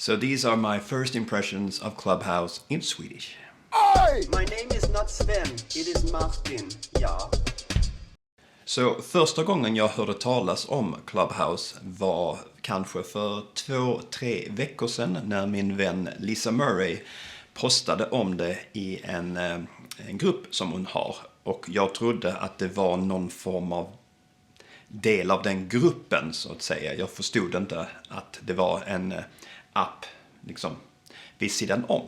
So these are my first impressions of Clubhouse in Swedish. My name is not Sven, it is Martin, ja. Så första gången jag hörde talas om Clubhouse var kanske för 2-3 veckor sedan när min vän Lisa Murray postade om det i en grupp som hon har. Och jag trodde att det var någon form av del av den gruppen så att säga. Jag förstod inte att det var en app liksom vid sidan om.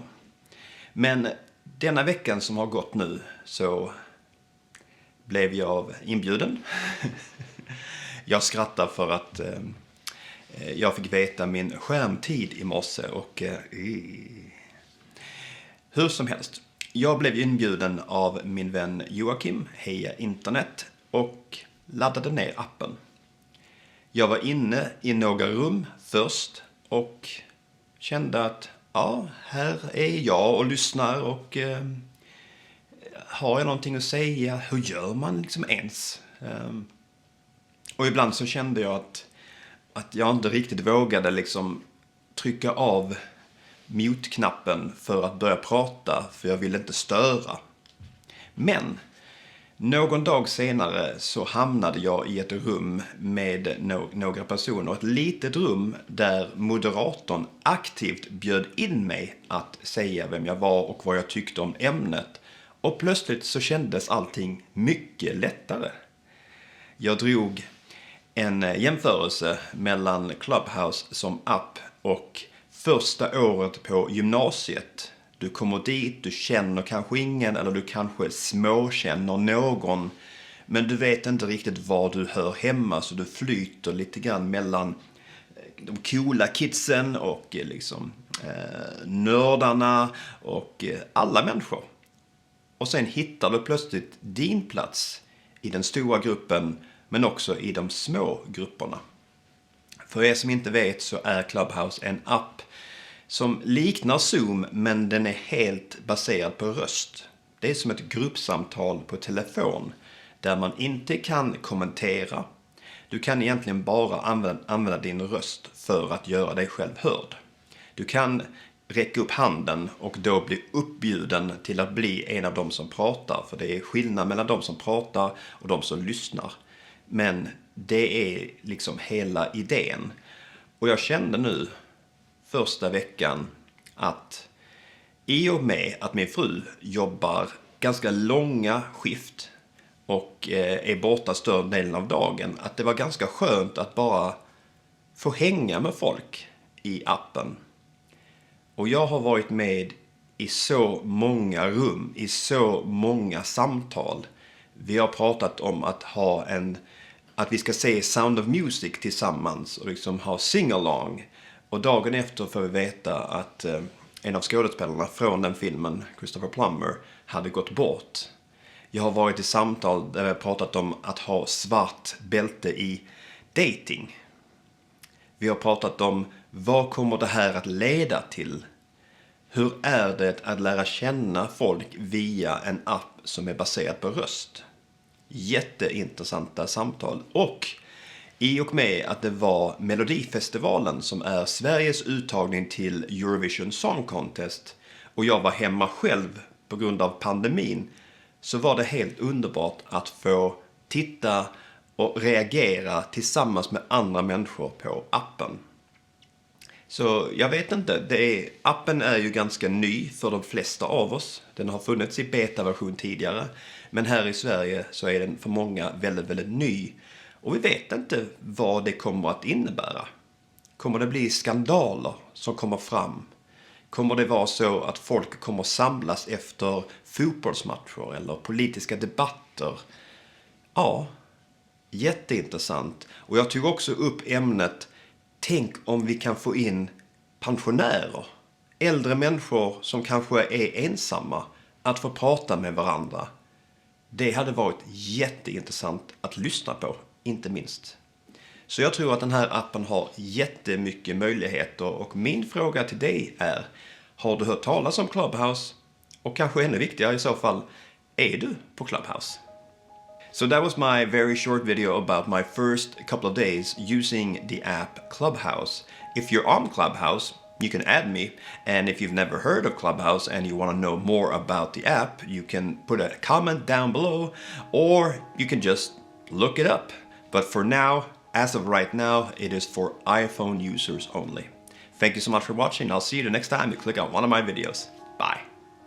Men denna veckan som har gått nu så blev jag inbjuden. Jag skrattar för att jag fick veta min skärmtid i morse och hur som helst. Jag blev inbjuden av min vän Joakim, Heja Internet, och laddade ner appen. Jag var inne i några rum först och kände att ja, här är jag och lyssnar och har jag någonting att säga? Hur gör man liksom ens? Och ibland så kände jag att jag inte riktigt vågade liksom trycka av mute-knappen för att börja prata, för jag ville inte störa. Men någon dag senare så hamnade jag i ett rum med några personer. Ett litet rum där moderatorn aktivt bjöd in mig att säga vem jag var och vad jag tyckte om ämnet. Och plötsligt så kändes allting mycket lättare. Jag drog en jämförelse mellan Clubhouse som app och första året på gymnasiet. Du kommer dit, du känner kanske ingen eller du kanske småkänner någon. Men du vet inte riktigt var du hör hemma, så du flyter lite grann mellan de coola kidsen och liksom nördarna och alla människor. Och sen hittar du plötsligt din plats i den stora gruppen men också i de små grupperna. För er som inte vet så är Clubhouse en app som liknar Zoom, men den är helt baserad på röst. Det är som ett gruppsamtal på telefon där man inte kan kommentera. Du kan egentligen bara använda din röst för att göra dig själv hörd. Du kan räcka upp handen och då bli uppbjuden till att bli en av dem som pratar. För det är skillnad mellan de som pratar och de som lyssnar. Men det är liksom hela idén. Och jag kände nu första veckan att i och med att min fru jobbar ganska långa skift och är borta större delen av dagen, att det var ganska skönt att bara få hänga med folk i appen. Och jag har varit med i så många rum, i så många samtal. Vi har pratat om att vi ska se Sound of Music tillsammans och liksom ha sing-along. Och dagen efter får vi veta att en av skådespelarna från den filmen, Christopher Plummer, hade gått bort. Jag har varit i samtal där vi har pratat om att ha svart bälte i dating. Vi har pratat om vad kommer det här att leda till? Hur är det att lära känna folk via en app som är baserad på röst? Jätteintressanta samtal. Och i och med att det var Melodifestivalen som är Sveriges uttagning till Eurovision Song Contest och jag var hemma själv på grund av pandemin, så var det helt underbart att få titta och reagera tillsammans med andra människor på appen. Så jag vet inte, appen är ju ganska ny för de flesta av oss. Den har funnits i beta-version tidigare, men här i Sverige så är den för många väldigt, väldigt ny. Och vi vet inte vad det kommer att innebära. Kommer det bli skandaler som kommer fram? Kommer det vara så att folk kommer samlas efter fotbollsmatcher eller politiska debatter? Ja, jätteintressant. Och jag tog också upp ämnet, tänk om vi kan få in pensionärer. Äldre människor som kanske är ensamma att få prata med varandra. Det hade varit jätteintressant att lyssna på, inte minst. Så jag tror att den här appen har jättemycket möjligheter och min fråga till dig är, har du hört talas om Clubhouse? Och kanske ännu viktigare i så fall, är du på Clubhouse? So that was my very short video about my first couple of days using the app Clubhouse. If you're on Clubhouse, you can add me. And if you've never heard of Clubhouse and you want to know more about the app, you can put a comment down below, or you can just look it up. But for now, as of right now, it is for iPhone users only. Thank you so much for watching. I'll see you the next time you click on one of my videos. Bye.